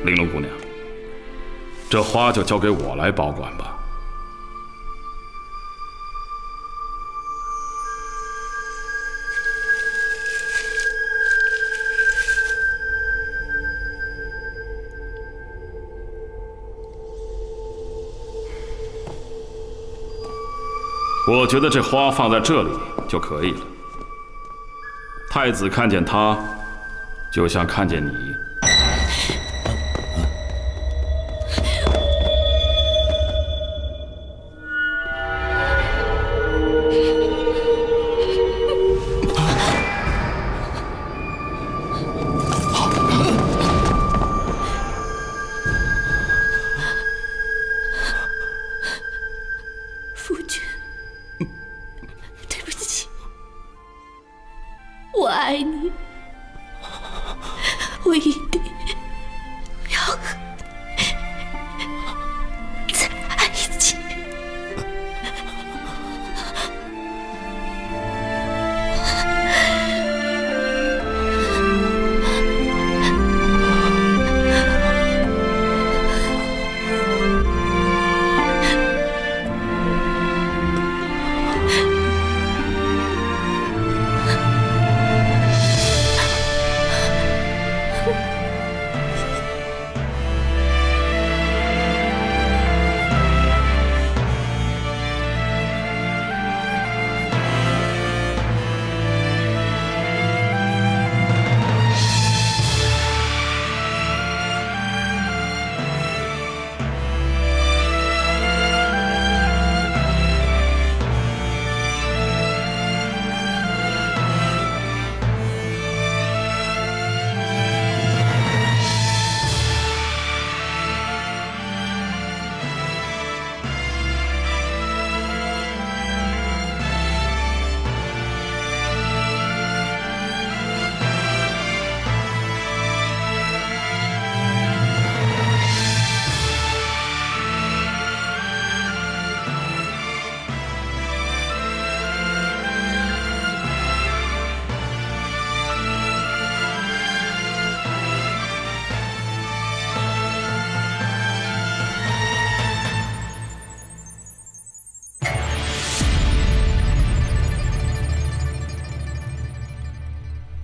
玲珑姑娘，这花就交给我来保管吧。我觉得这花放在这里就可以了。太子看见它，就像看见你。夫君，对不起，我爱你，我一定要和你在一起。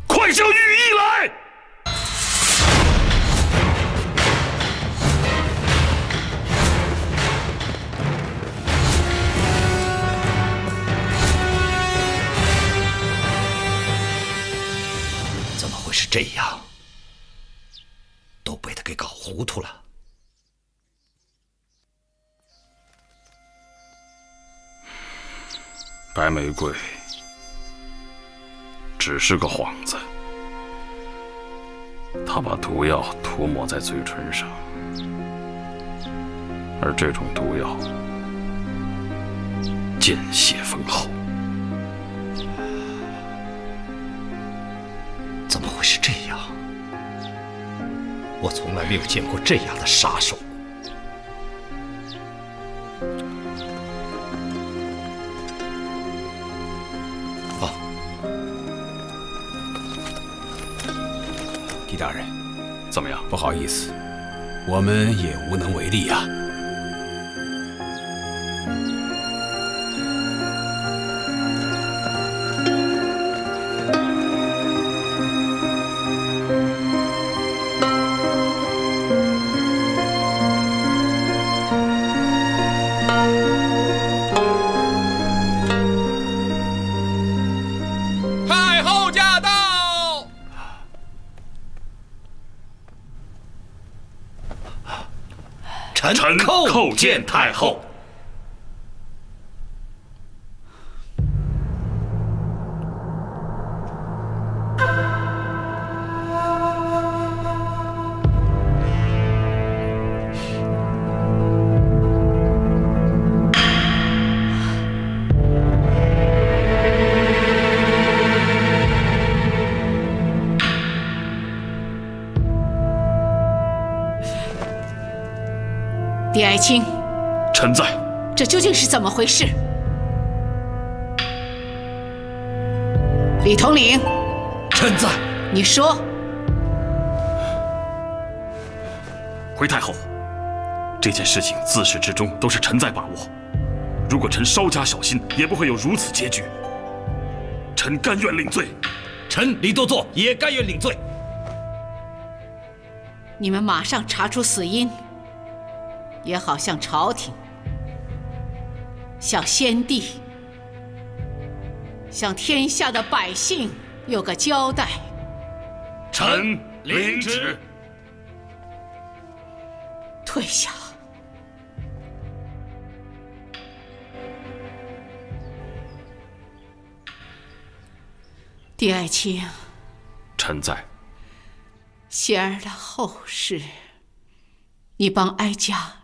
快将羽翼来！怎么会是这样？都被他给搞糊涂了。白玫瑰只是个幌子，他把毒药涂抹在嘴唇上，而这种毒药见血封喉。怎么会是这样？我从来没有见过这样的杀手。狄大人，怎么样？不好意思，我们也无能为力啊。太后驾到！臣叩见太后。狄爱卿，臣在。这究竟是怎么回事？李统领，臣在。你说。回太后，这件事情自始至终都是臣在把握。如果臣稍加小心，也不会有如此结局。臣甘愿领罪。臣李多作也甘愿领罪。你们马上查出死因，也好向朝廷、向先帝、向天下的百姓有个交代。臣领旨。退下。狄爱卿，臣在。贤儿的后事，你帮哀家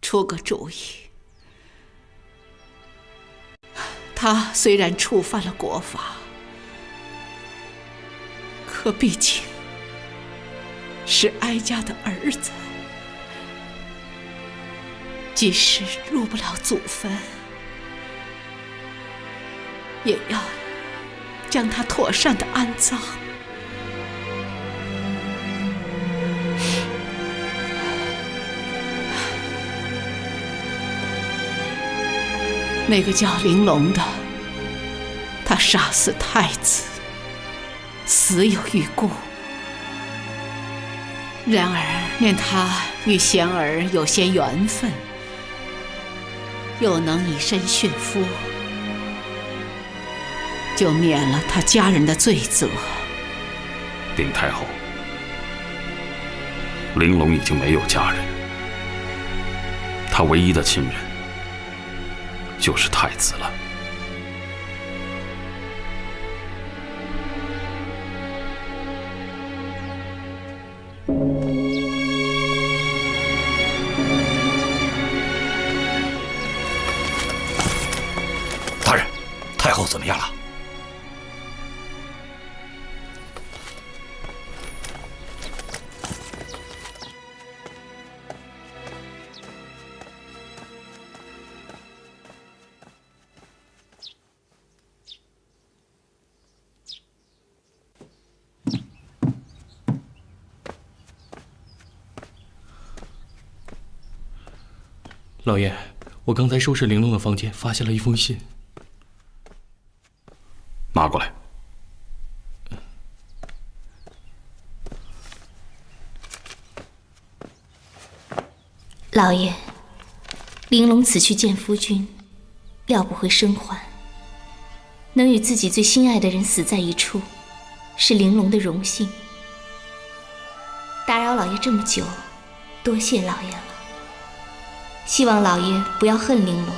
出个主意。他虽然触犯了国法，可毕竟是哀家的儿子，即使入不了祖坟，也要将他妥善的安葬。那个叫玲珑的，他杀死太子，死有余辜。然而念他与贤儿有些缘分，又能以身殉夫，就免了他家人的罪责。禀太后，玲珑已经没有家人，他唯一的亲人就是太子了。大人，太后怎么样了？老爷，我刚才收拾玲珑的房间，发现了一封信。拿过来。老爷，玲珑此去见夫君，料不会生还。能与自己最心爱的人死在一处，是玲珑的荣幸。打扰老爷这么久，多谢老爷了。希望老爷不要恨玲珑，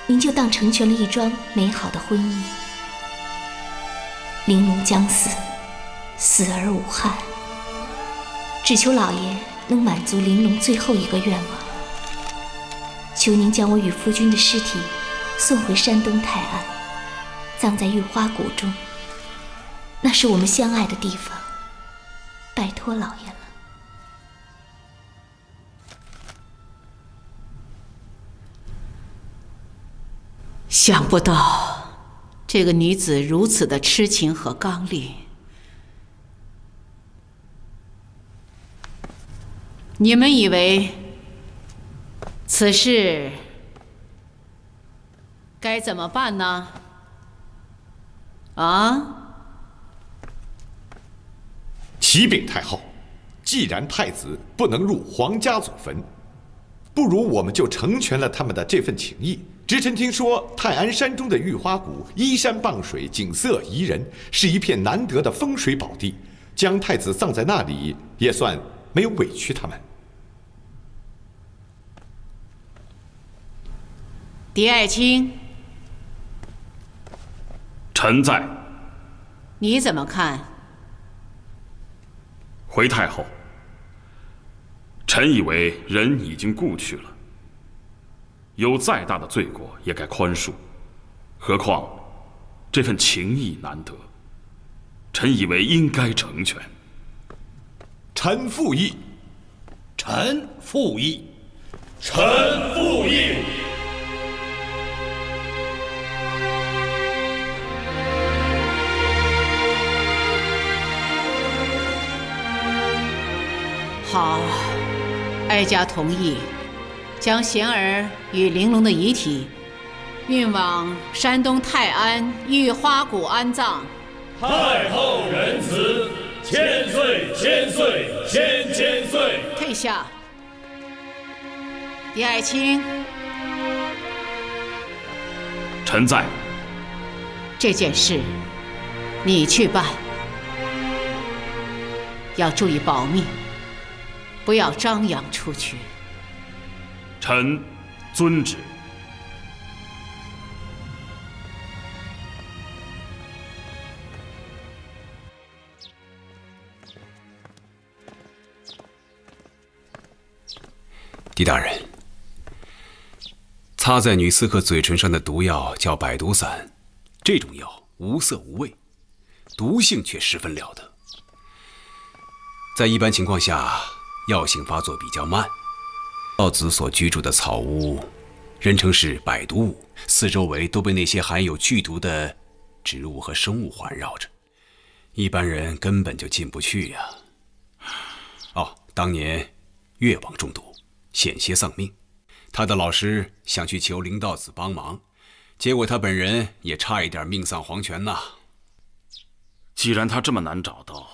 您就当成全了一桩美好的婚姻。玲珑将死，死而无憾。只求老爷能满足玲珑最后一个愿望，求您将我与夫君的尸体送回山东泰安，葬在玉花谷中，那是我们相爱的地方。拜托老爷了。想不到这个女子如此的痴情和刚烈。你们以为此事该怎么办呢？啊？启禀太后，既然太子不能入皇家祖坟，不如我们就成全了他们的这份情谊。直臣听说泰安山中的玉花谷依山傍水，景色宜人，是一片难得的风水宝地，将太子葬在那里，也算没有委屈他们。狄爱卿，臣在。你怎么看？回太后，臣以为人已经故去了，有再大的罪过也该宽恕，何况这份情谊难得，臣以为应该成全。臣附议。臣附议。臣附议。好。哀家同意，将贤儿与玲珑的遗体运往山东泰安玉花谷安葬。太后仁慈，千岁千岁千千岁。退下。狄爱卿，臣在。这件事你去办，要注意保密，不要张扬出去。臣遵旨。狄大人，擦在女刺客嘴唇上的毒药叫百毒散，这种药无色无味，毒性却十分了得。在一般情况下，药性发作比较慢。道子所居住的草屋，人称是百毒屋，四周围都被那些含有剧毒的植物和生物环绕着，一般人根本就进不去呀。哦，当年越王中毒，险些丧命，他的老师想去求灵道子帮忙，结果他本人也差一点命丧黄泉呐。既然他这么难找到，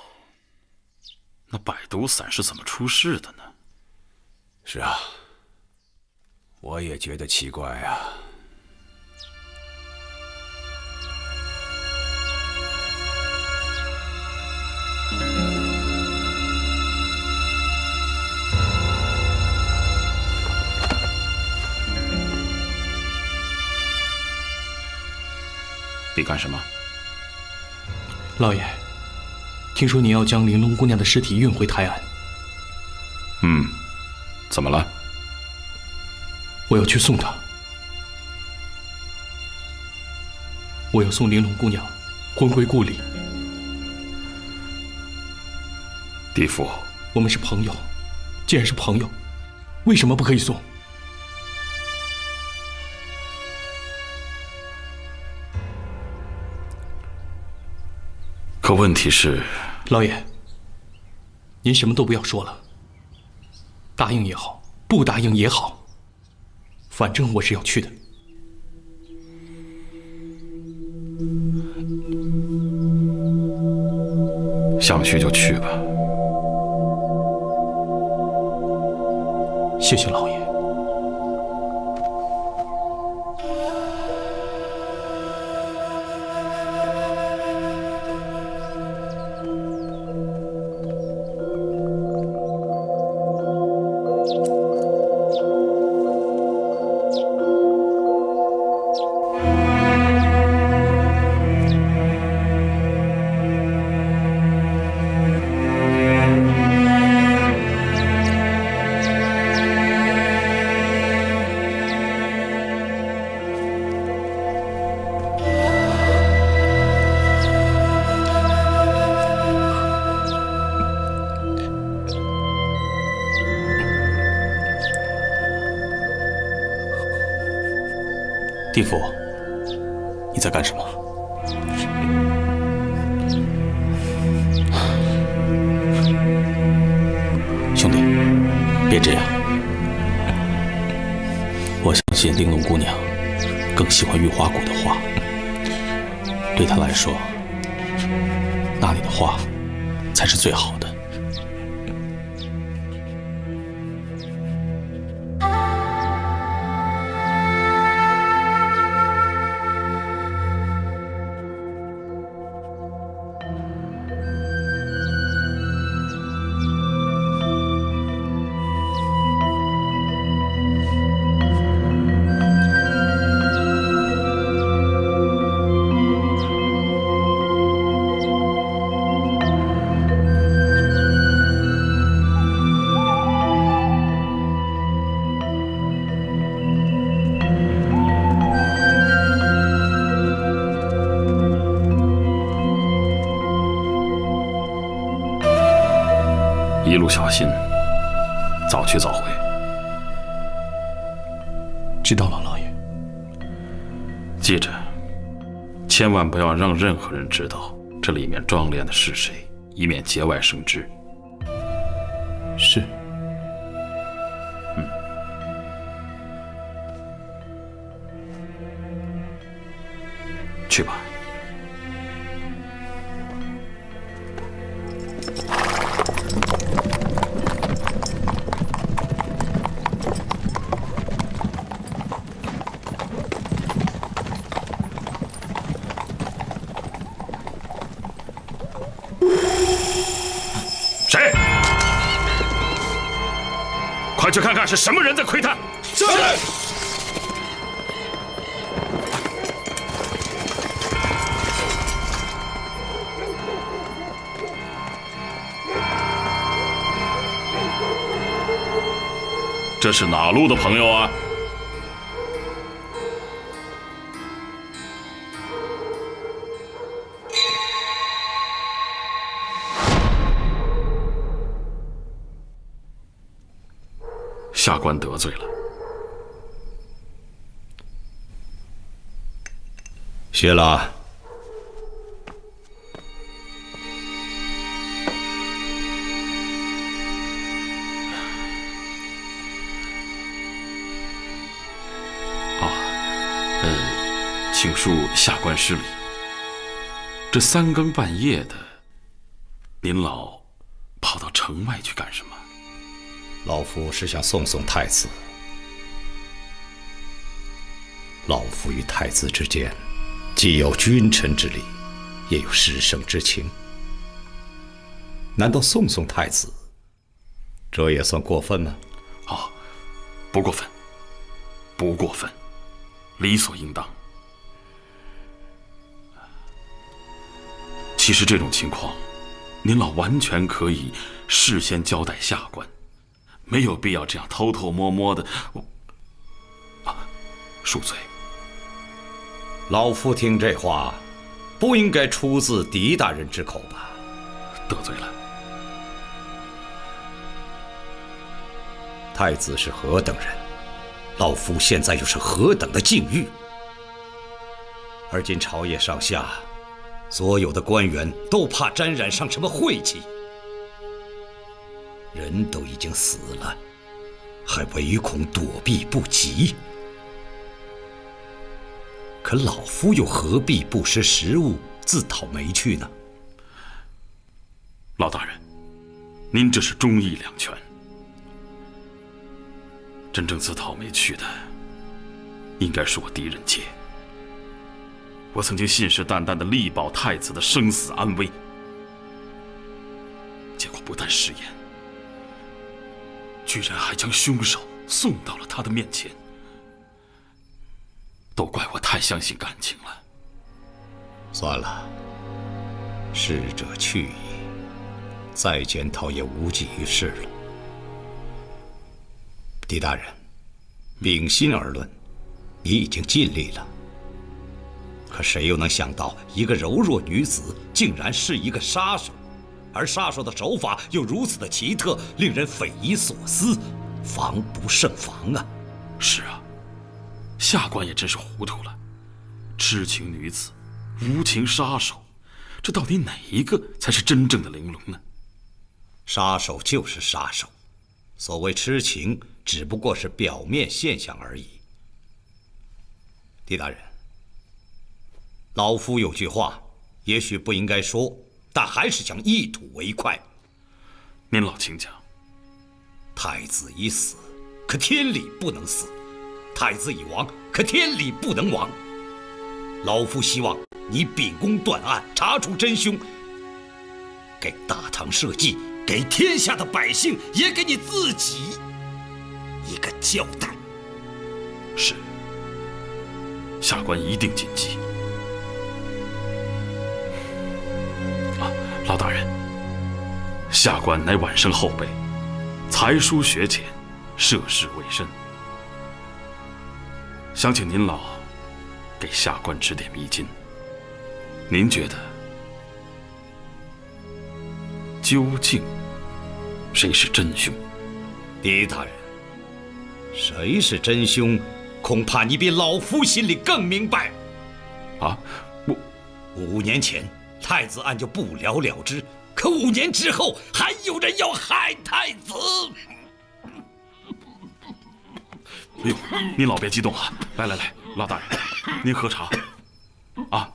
那百毒散是怎么出事的呢？是啊，我也觉得奇怪啊。你干什么？老爷，听说你要将玲珑姑娘的尸体运回泰安。怎么了？我要去送她。我要送玲珑姑娘魂归故里。地府，我们是朋友，既然是朋友，为什么不可以送？可问题是，老爷，您什么都不要说了，答应也好，不答应也好，反正我是要去的。想去就去吧。谢谢老爷。地府，你在干什么？兄弟，别这样。我相信玲珑姑娘更喜欢玉花谷的花，对她来说，那里的花才是最好的。一路小心，早去早回。知道了，老爷。记着，千万不要让任何人知道这里面装殓的是谁，以免节外生枝。是。去吧。谁？快去看看是什么人在窥探！是。这是哪路的朋友啊？下官得罪了。谢了。请恕下官失礼。这3更半夜的，您老跑到城外去干什么？老夫是想送送太子。老夫与太子之间，既有君臣之礼，也有师生之情。难道送送太子，这也算过分吗？哦，不过分，不过分，理所应当。其实这种情况，您老完全可以事先交代下官，没有必要这样偷偷摸摸的。恕罪。老夫听这话，不应该出自狄大人之口吧？得罪了。太子是何等人，老夫现在又是何等的境遇。而今朝野上下，所有的官员都怕沾染上什么晦气，人都已经死了，还唯恐躲避不及。可老夫又何必不识时务，自讨没趣呢？老大人，您这是忠义两全。真正自讨没趣的，应该是我狄仁杰。我曾经信誓旦旦地力保太子的生死安危，结果不但食言，居然还将凶手送到了他的面前。都怪我太相信感情了。算了，逝者去矣，再检讨也无济于事了。狄大人，秉心而论，你已经尽力了。可谁又能想到，一个柔弱女子竟然是一个杀手，而杀手的手法又如此的奇特，令人匪夷所思，防不胜防啊！是啊，下官也真是糊涂了。痴情女子，无情杀手，这到底哪一个才是真正的玲珑呢？杀手就是杀手，所谓痴情，只不过是表面现象而已。狄大人，老夫有句话，也许不应该说，但还是想一吐为快。您老请讲。太子已死，可天理不能死；太子已亡，可天理不能亡。老夫希望你秉公断案，查出真凶，给大唐社稷，给天下的百姓，也给你自己一个交代。是，下官一定谨记。老大人，下官乃晚生后辈，才疏学浅，涉世未深，想请您老给下官指点迷津。您觉得究竟谁是真凶？狄大人，谁是真凶，恐怕你比老夫心里更明白。啊，我5年前太子案就不了了之，可5年之后还有人要害太子。哎呦，您老别激动啊！来，老大人，您喝茶。啊。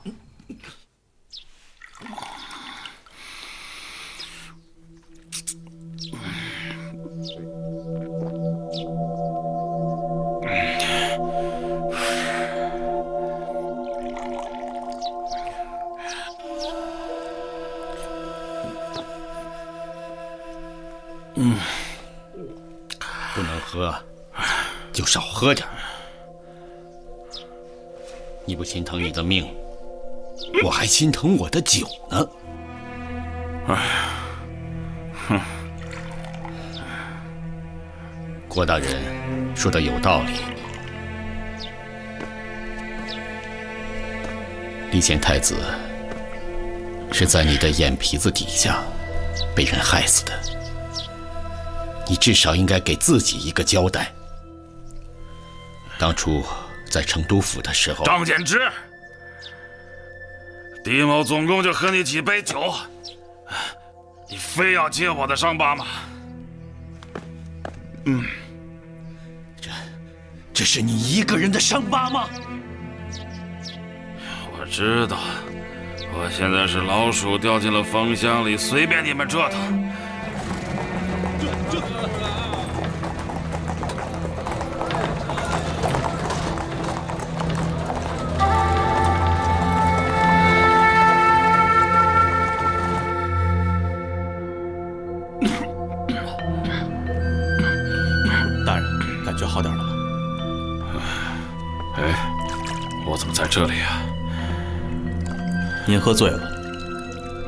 不能喝，就少喝点。你不心疼你的命，我还心疼我的酒呢。郭大人说的有道理。李显太子是在你的眼皮子底下被人害死的，你至少应该给自己一个交代。当初在成都府的时候，张简之，狄某总共就喝你几杯酒，你非要揭我的伤疤吗？这是你一个人的伤疤吗？我知道，我现在是老鼠掉进了风箱里，随便你们折腾。大人，感觉好点了吗？哎，我怎么在这里啊？您喝醉了，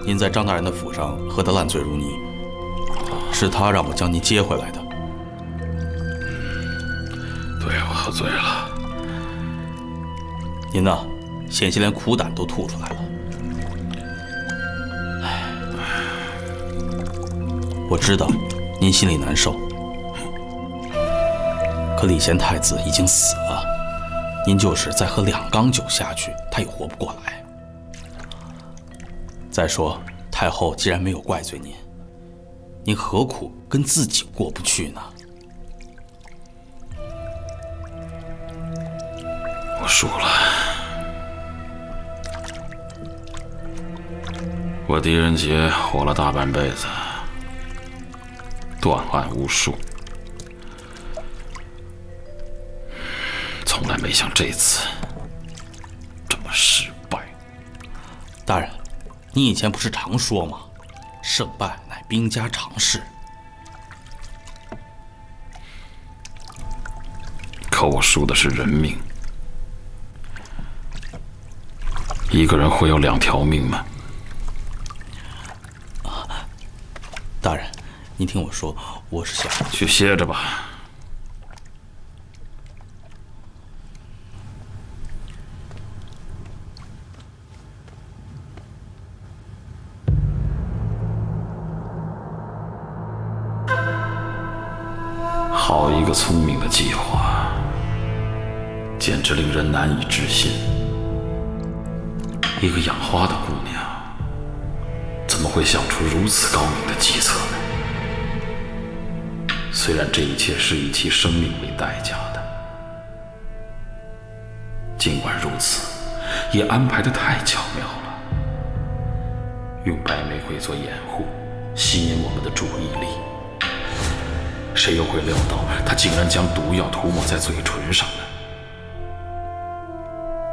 您在张大人的府上喝得烂醉如泥，是他让我将您接回来的。对，我喝醉了。您呢，险些连苦胆都吐出来了。我知道您心里难受，可李贤太子已经死了，您就是再喝2缸酒下去，他也活不过来。再说，太后既然没有怪罪您，您何苦跟自己过不去呢？我输了，我狄仁杰活了大半辈子，断案无数，从来没像这次这么失败。大人，你以前不是常说吗？胜败乃兵家常事。可我输的是人命，一个人会有2条命吗？大人，您听我说，我是想去歇着吧。好一个聪明的计划，简直令人难以置信。一个养花的姑娘，怎么会想出如此高明的计策呢？虽然这一切是以其生命为代价的，尽管如此，也安排得太巧妙了。用白玫瑰做掩护，吸引我们的注意力。谁又会料到，他竟然将毒药涂抹在嘴唇上呢？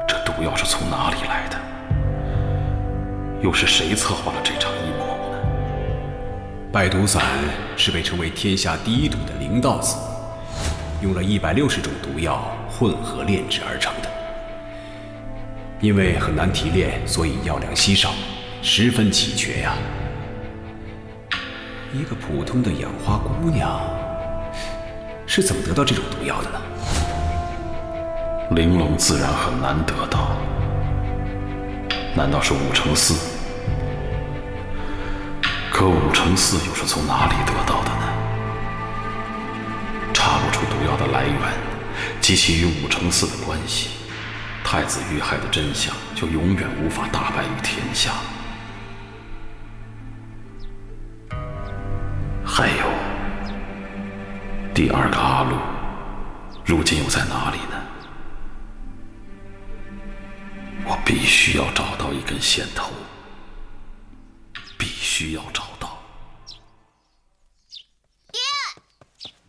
这毒药是从哪里来的？又是谁策划了这场阴谋呢？败毒散是被称为天下第一毒的灵道子，用了160种毒药混合炼制而成的。因为很难提炼，所以药量稀少，十分奇缺呀。一个普通的养花姑娘，是怎么得到这种毒药的呢？玲珑自然很难得到，难道是武承嗣？可武承嗣又是从哪里得到的呢？查不出毒药的来源及其与武承嗣的关系，太子遇害的真相就永远无法大白于天下。还有，第2个阿禄，如今又在哪里呢？我必须要找到一根线头，必须要找到。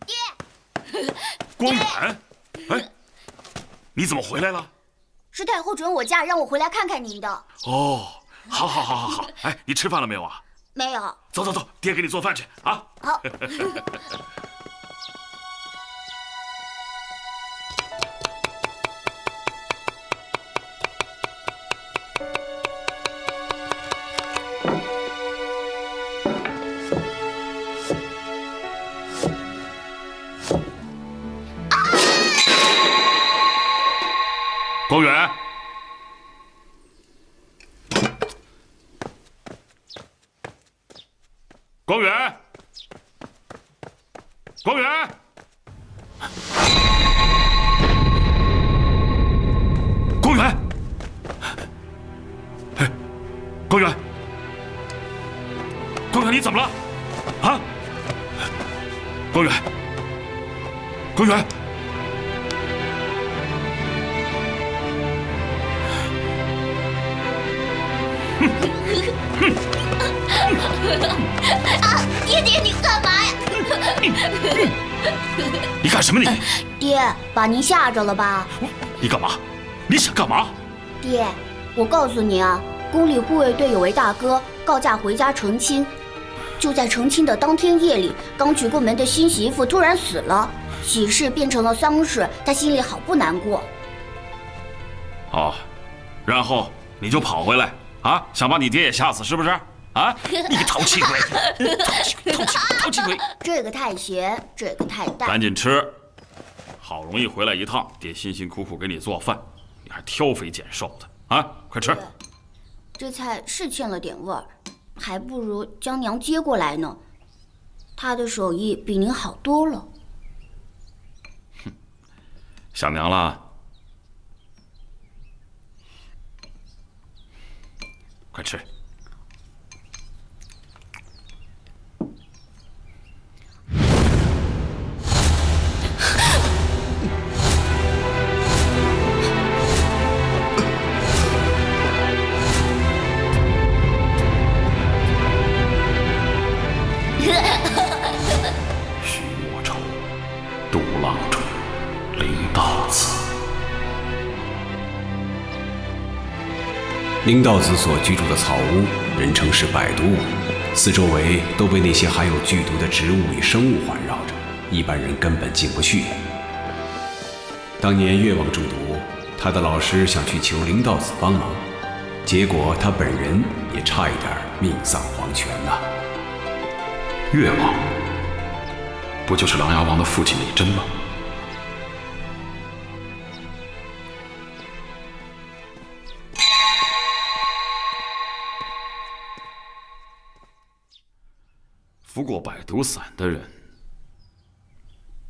爹，光远，哎，你怎么回来了？是太后准我假，让我回来看看您的。哦，好。哎，你吃饭了没有啊？没有。走，爹给你做饭去啊。好。光远，光远，光远，光远，哎，光远，光远，你怎么了？啊？光远，光远。啊！爹，你干嘛呀？你干什么你？爹，把您吓着了吧？你干嘛？你想干嘛？爹，我告诉你啊，宫里护卫队有位大哥告假回家成亲，就在成亲的当天夜里，刚娶过门的新媳妇突然死了，喜事变成了丧事，他心里好不难过。哦，然后你就跑回来啊，想把你爹也吓死是不是？啊！你个淘气鬼，淘气鬼！这个太咸，这个太淡。赶紧吃！好容易回来一趟，爹辛辛苦苦给你做饭，你还挑肥拣瘦的啊！快吃！这菜是欠了点味儿，还不如将娘接过来呢。她的手艺比您好多了。哼，想娘了。快吃！徐莫愁，杜郎中，林道子。林道子所居住的草屋，人称是百毒屋，四周围都被那些含有剧毒的植物与生物环绕着，一般人根本进不去。当年越王中毒，他的老师想去求林道子帮忙，结果他本人也差一点命丧黄泉呐。越王，不就是琅琊王的父亲李真吗？服过百毒散的人，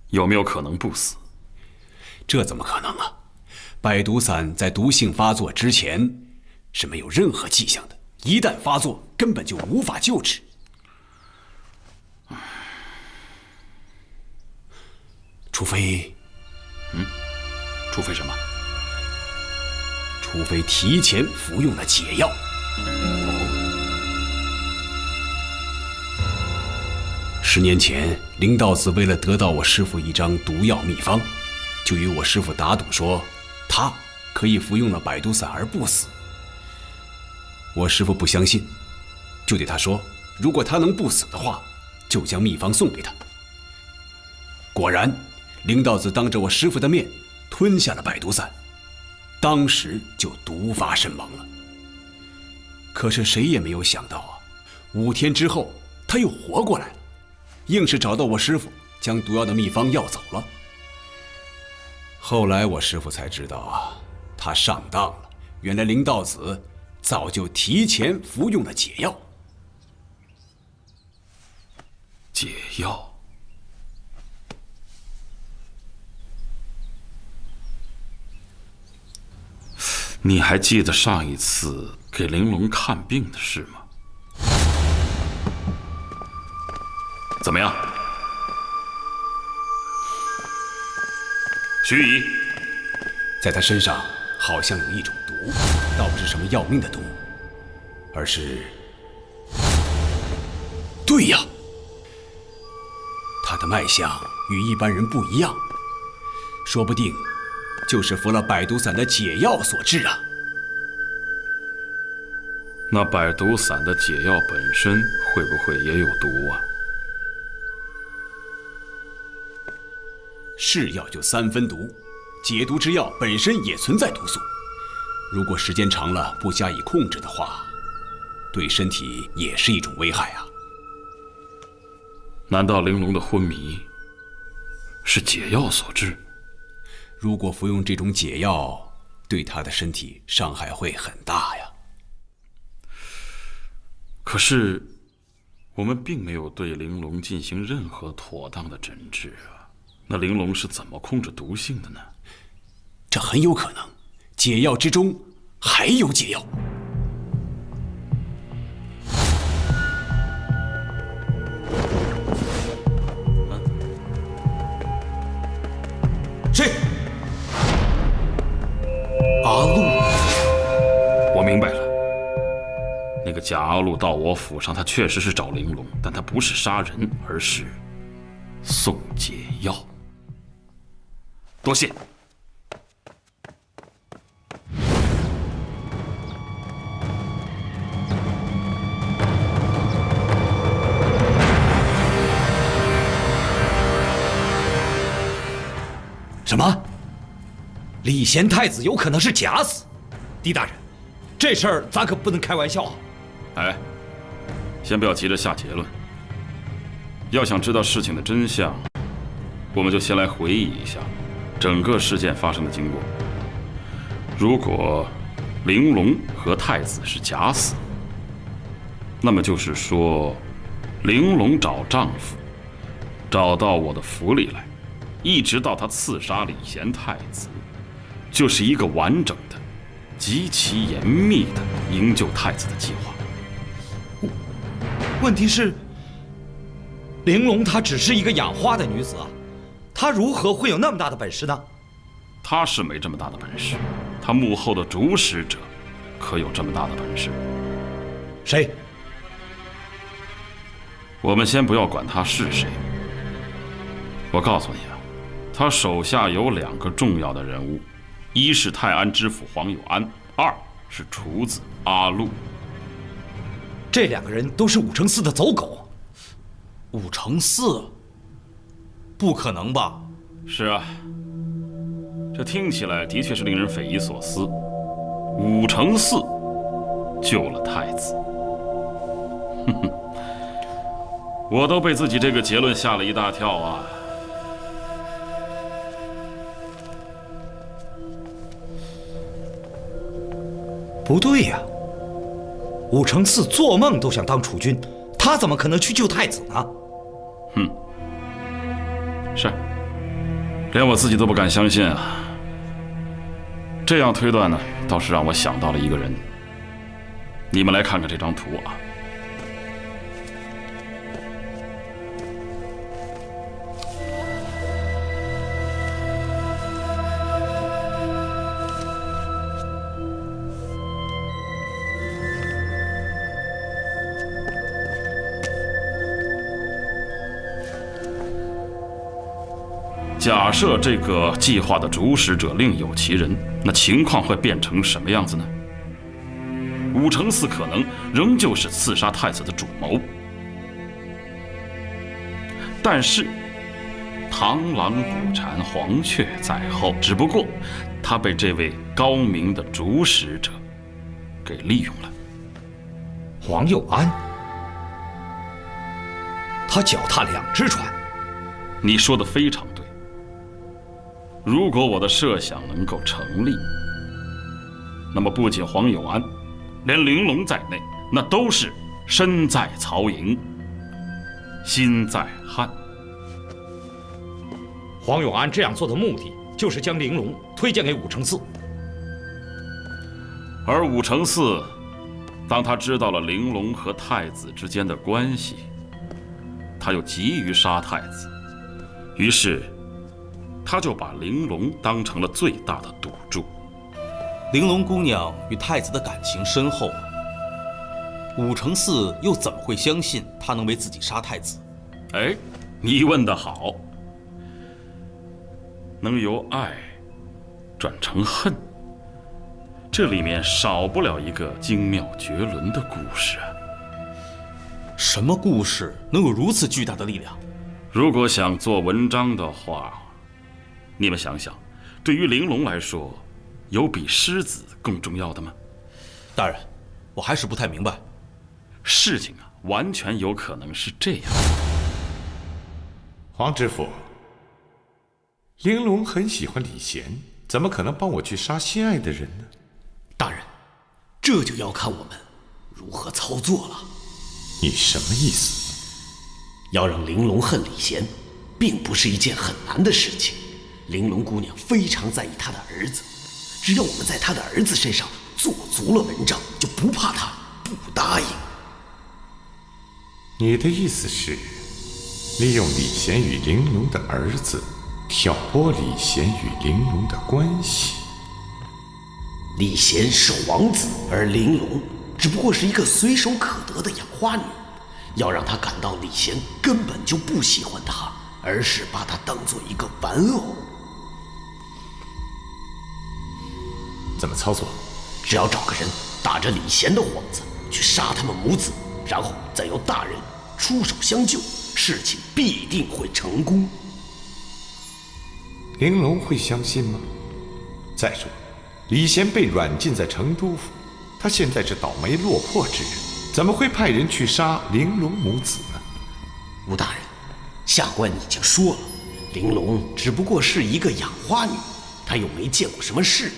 有没有可能不死？这怎么可能啊！百毒散在毒性发作之前是没有任何迹象的，一旦发作，根本就无法救治。除非，除非什么？除非提前服用了解药。10年前，林道子为了得到我师父一张毒药秘方，就与我师父打赌说，他可以服用了百毒散而不死。我师父不相信，就对他说，如果他能不死的话，就将秘方送给他。果然，林道子当着我师父的面吞下了百毒散，当时就毒发身亡了。可是谁也没有想到啊，5天之后他又活过来了，硬是找到我师父，将毒药的秘方要走了。后来我师父才知道啊，他上当了，原来林道子早就提前服用了解药。解药？你还记得上一次给玲珑看病的事吗？怎么样？徐姨，在他身上好像有一种毒。倒不是什么要命的毒，而是……对呀，他的脉象与一般人不一样，说不定就是服了百毒散的解药所致啊。那百毒散的解药本身会不会也有毒啊？是药就3分毒，解毒之药本身也存在毒素，如果时间长了不加以控制的话，对身体也是一种危害啊。难道玲珑的昏迷是解药所致？如果服用这种解药，对他的身体伤害会很大呀。可是，我们并没有对玲珑进行任何妥当的诊治啊。那玲珑是怎么控制毒性的呢？这很有可能，解药之中还有解药。谁？阿禄。我明白了，那个假阿禄到我府上，他确实是找玲珑，但他不是杀人，而是送解药。多谢。什么？礼贤太子有可能是假死？狄大人，这事儿咱可不能开玩笑啊！哎，先不要急着下结论。要想知道事情的真相，我们就先来回忆一下整个事件发生的经过。如果玲珑和太子是假死，那么就是说，玲珑找丈夫，找到我的府里来，一直到她刺杀礼贤太子，就是一个完整的、极其严密的营救太子的计划。问题是，玲珑她只是一个养花的女子啊，她如何会有那么大的本事呢？她是没这么大的本事，她幕后的主使者可有这么大的本事。谁？我们先不要管他是谁，我告诉你啊，他手下有2个重要的人物，一是泰安知府黄有安，2是厨子阿禄。这2个人都是武承嗣的走狗。武承嗣？不可能吧？是啊，这听起来的确是令人匪夷所思。武承嗣救了太子，哼哼，我都被自己这个结论吓了一大跳啊！不对呀，武承嗣做梦都想当储君，他怎么可能去救太子呢？哼，是，连我自己都不敢相信啊。这样推断呢，倒是让我想到了一个人。你们来看看这张图啊。假设这个计划的主使者另有其人，那情况会变成什么样子呢？武承嗣可能仍旧是刺杀太子的主谋，但是螳螂捕蝉，黄雀在后，只不过他被这位高明的主使者给利用了。黄有安，他脚踏2只船。你说的非常对。如果我的设想能够成立，那么不仅黄有安，连玲珑在内，那都是身在曹营，心在汉。黄有安这样做的目的，就是将玲珑推荐给武承嗣。而武承嗣，当他知道了玲珑和太子之间的关系，他又急于杀太子，于是他就把玲珑当成了最大的赌注。玲珑姑娘与太子的感情深厚啊，武承嗣又怎么会相信她能为自己杀太子？哎，你问得好。能由爱转成恨，这里面少不了一个精妙绝伦的故事啊。什么故事能有如此巨大的力量？如果想做文章的话，你们想想，对于玲珑来说，有比狮子更重要的吗？大人，我还是不太明白。事情啊，完全有可能是这样。黄知府，玲珑很喜欢李贤，怎么可能帮我去杀心爱的人呢？大人，这就要看我们如何操作了。你什么意思？要让玲珑恨李贤，并不是一件很难的事情。玲珑姑娘非常在意她的儿子，只要我们在她的儿子身上做足了文章，就不怕她不答应。你的意思是，利用李贤与玲珑的儿子，挑拨李贤与玲珑的关系？李贤是王子，而玲珑只不过是一个随手可得的养花女。要让她感到李贤根本就不喜欢她，而是把她当做一个玩偶。怎么操作？只要找个人打着李贤的幌子去杀他们母子，然后再由大人出手相救，事情必定会成功。玲珑会相信吗？再说，李贤被软禁在成都府，他现在是倒霉落魄之人，怎么会派人去杀玲珑母子呢？吴大人，下官已经说了，玲珑只不过是一个养花女，她又没见过什么世面，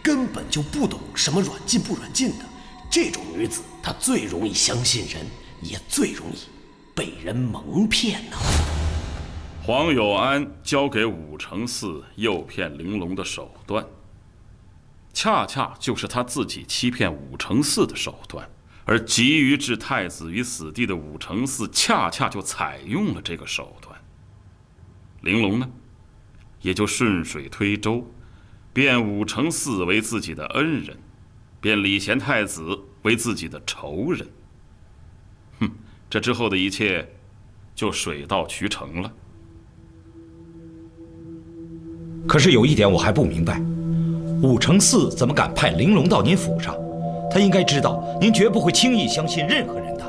根本就不懂什么软禁不软禁的。这种女子，她最容易相信人，也最容易被人蒙骗呢。黄有安交给武承嗣诱骗玲珑的手段，恰恰就是他自己欺骗武承嗣的手段。而急于置太子于死地的武承嗣，恰恰就采用了这个手段。玲珑呢，也就顺水推舟，变武承嗣为自己的恩人，变李贤太子为自己的仇人。这之后的一切就水到渠成了。可是有一点我还不明白，武承嗣怎么敢派玲珑到您府上？他应该知道您绝不会轻易相信任何人的。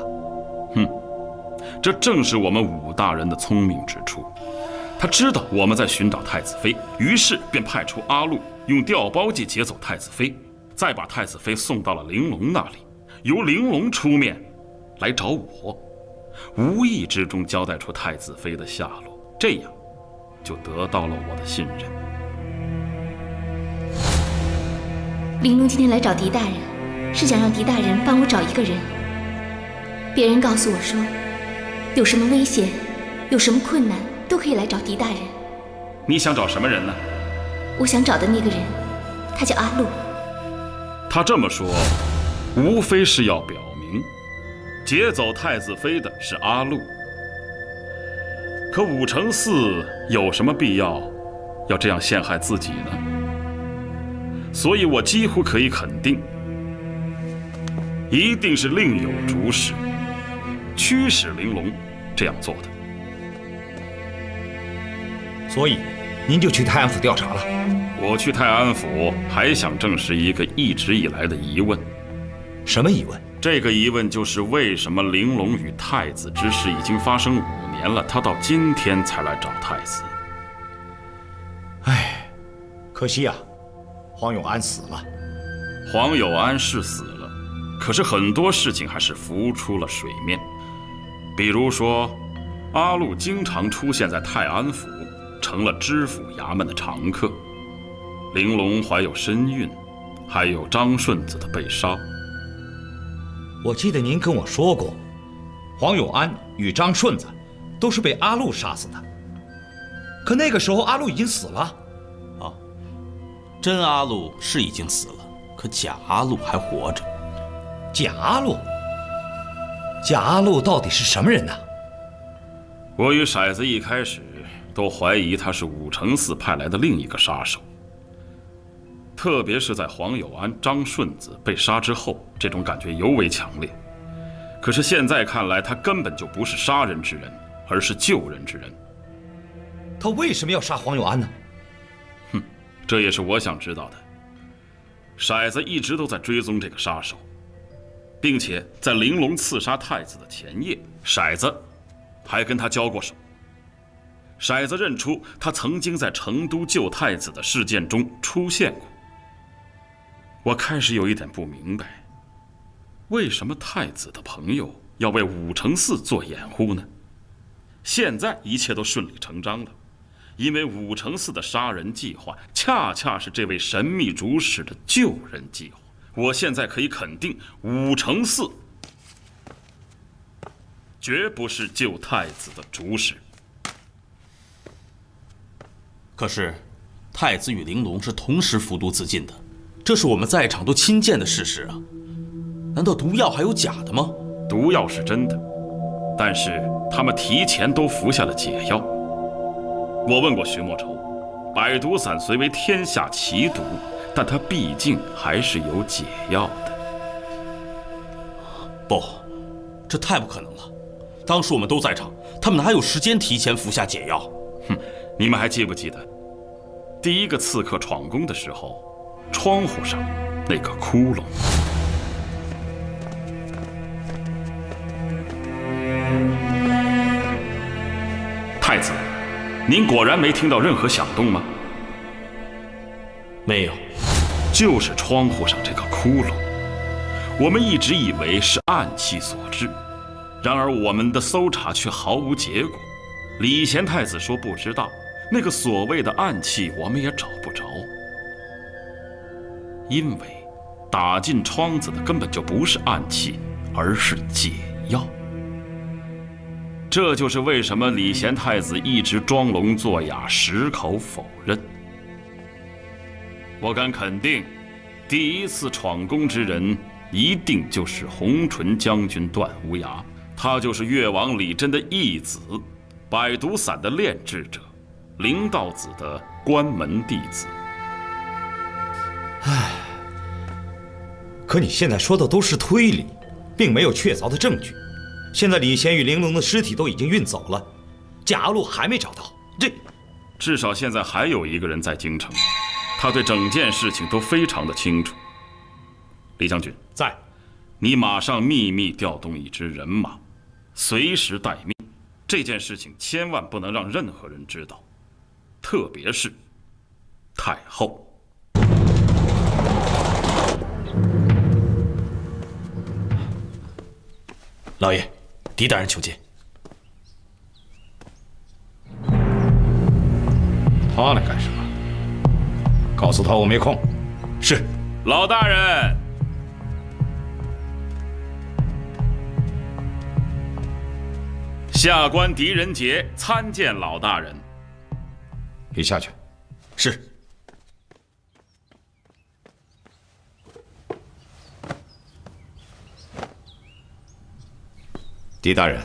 这正是我们武大人的聪明之处。他知道我们在寻找太子妃，于是便派出阿禄用调包计劫走太子妃，再把太子妃送到了玲珑那里，由玲珑出面来找我，无意之中交代出太子妃的下落，这样就得到了我的信任。玲珑今天来找狄大人，是想让狄大人帮我找一个人。别人告诉我说，有什么危险，有什么困难，都可以来找狄大人。你想找什么人呢？我想找的那个人，他叫阿禄。他这么说，无非是要表明，劫走太子妃的是阿禄。可武承嗣有什么必要这样陷害自己呢？所以我几乎可以肯定，一定是另有主使，驱使玲珑这样做的。所以您就去泰安府调查了？我去泰安府还想证实一个一直以来的疑问。什么疑问？这个疑问就是为什么玲珑与太子之事已经发生5年了，他到今天才来找太子。唉，可惜啊，黄永安死了。黄有安是死了，可是很多事情还是浮出了水面。比如说，阿禄经常出现在泰安府，成了知府衙门的常客。玲珑怀有身孕，还有张顺子的被杀。我记得您跟我说过，黄永安与张顺子都是被阿禄杀死的。可那个时候阿禄已经死了。真阿禄是已经死了，可假阿禄还活着。假阿禄？假阿禄到底是什么人呢？我与骰子一开始都怀疑他是武承嗣派来的另一个杀手。特别是在黄有安、张顺子被杀之后，这种感觉尤为强烈。可是现在看来，他根本就不是杀人之人，而是救人之人。他为什么要杀黄有安呢？这也是我想知道的。骰子一直都在追踪这个杀手，并且在玲珑刺杀太子的前夜，骰子还跟他交过手。骰子认出他曾经在成都救太子的事件中出现过。我开始有一点不明白，为什么太子的朋友要为武承嗣做掩护呢？现在一切都顺理成章了，因为武承嗣的杀人计划恰恰是这位神秘主使的救人计划。我现在可以肯定，武承嗣绝不是救太子的主使。可是，太子与玲珑是同时服毒自尽的，这是我们在场都亲见的事实啊！难道毒药还有假的吗？毒药是真的，但是他们提前都服下了解药。我问过徐莫愁，百毒散虽为天下奇毒，但它毕竟还是有解药的。不，这太不可能了。当时我们都在场，他们哪有时间提前服下解药？你们还记不记得，第一个刺客闯宫的时候，窗户上那个窟窿？太子，您果然没听到任何响动吗？没有，就是窗户上这个窟窿。我们一直以为是暗器所致，然而我们的搜查却毫无结果。礼贤太子说不知道，那个所谓的暗器我们也找不着，因为打进窗子的根本就不是暗器，而是解药。这就是为什么礼贤太子一直装聋作哑，矢口否认。我敢肯定，第一次闯宫之人一定就是红唇将军段无涯，他就是越王李真的义子，百毒散的炼制者，灵道子的关门弟子。可你现在说的都是推理，并没有确凿的证据。现在李贤与玲珑的尸体都已经运走了，贾路还没找到，至少现在还有一个人在京城，他对整件事情都非常的清楚。李将军在，你马上秘密调动一支人马，随时待命。这件事情千万不能让任何人知道，特别是太后。老爷，狄大人求见。他来干什么？告诉他我没空。是。老大人。下官狄仁杰参见老大人。你下去。是。狄大人。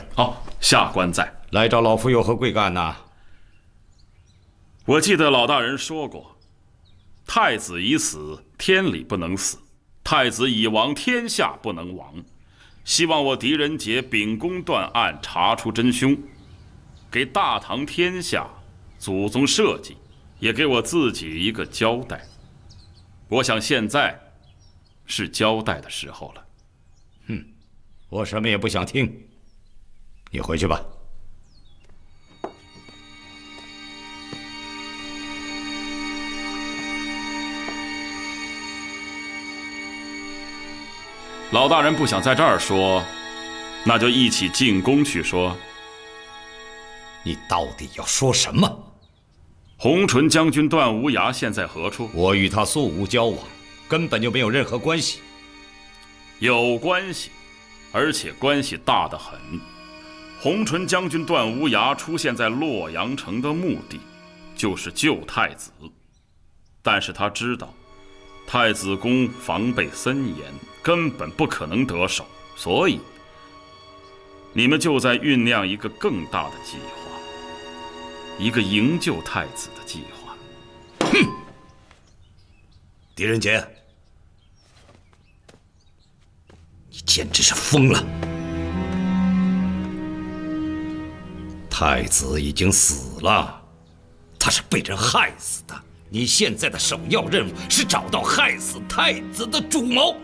下官在。来找老夫有何贵干呐？我记得老大人说过，太子已死，天理不能死；太子已亡，天下不能亡。希望我狄仁杰秉公断案，查出真凶，给大唐天下祖宗社稷，也给我自己一个交代。我想现在是交代的时候了。我什么也不想听，你回去吧。老大人不想在这儿说，那就一起进宫去说。你到底要说什么？红唇将军段无涯现在何处？我与他素无交往，根本就没有任何关系。有关系，而且关系大得很。红唇将军段无涯出现在洛阳城的目的，就是救太子。但是他知道，太子宫防备森严，根本不可能得手，所以你们就在酝酿一个更大的计划，一个营救太子的计划。狄仁杰，你简直是疯了！太子已经死了，他是被人害死的。你现在的首要任务是找到害死太子的主谋。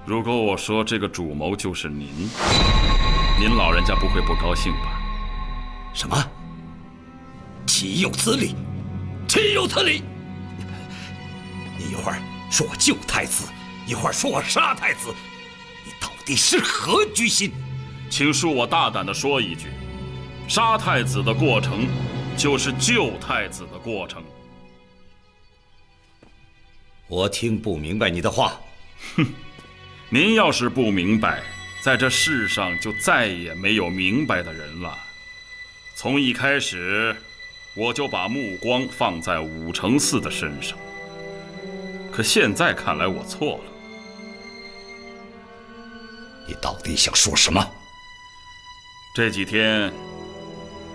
如果我说这个主谋就是您老人家不会不高兴吧？什么？岂有此理！岂有此理！你一会儿说我救太子，一会儿说我杀太子，你到底是何居心？请恕我大胆地说一句，杀太子的过程就是救太子的过程。我听不明白你的话。哼，您要是不明白，在这世上就再也没有明白的人了。从一开始，我就把目光放在武承嗣的身上，可现在看来我错了。你到底想说什么？这几天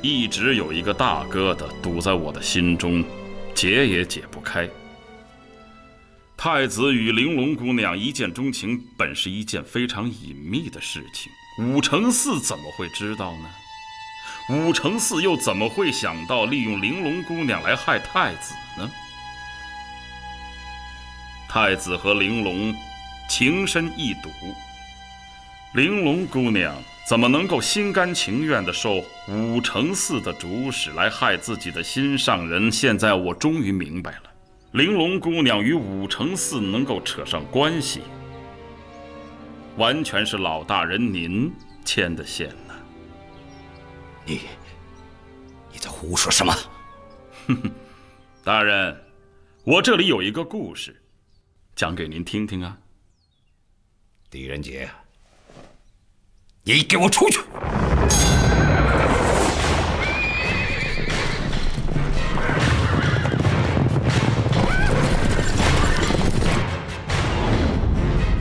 一直有一个大疙瘩堵在我的心中，解也解不开。太子与玲珑姑娘一见钟情，本是一件非常隐秘的事情，武承嗣怎么会知道呢？武承嗣又怎么会想到利用玲珑姑娘来害太子呢？太子和玲珑情深意笃，玲珑姑娘怎么能够心甘情愿地受武承嗣的主使来害自己的心上人？现在我终于明白了，玲珑姑娘与武承嗣能够扯上关系，完全是老大人您牵的线呢。你在胡说什么？哼哼，大人，我这里有一个故事，讲给您听听啊。狄仁杰，你给我出去！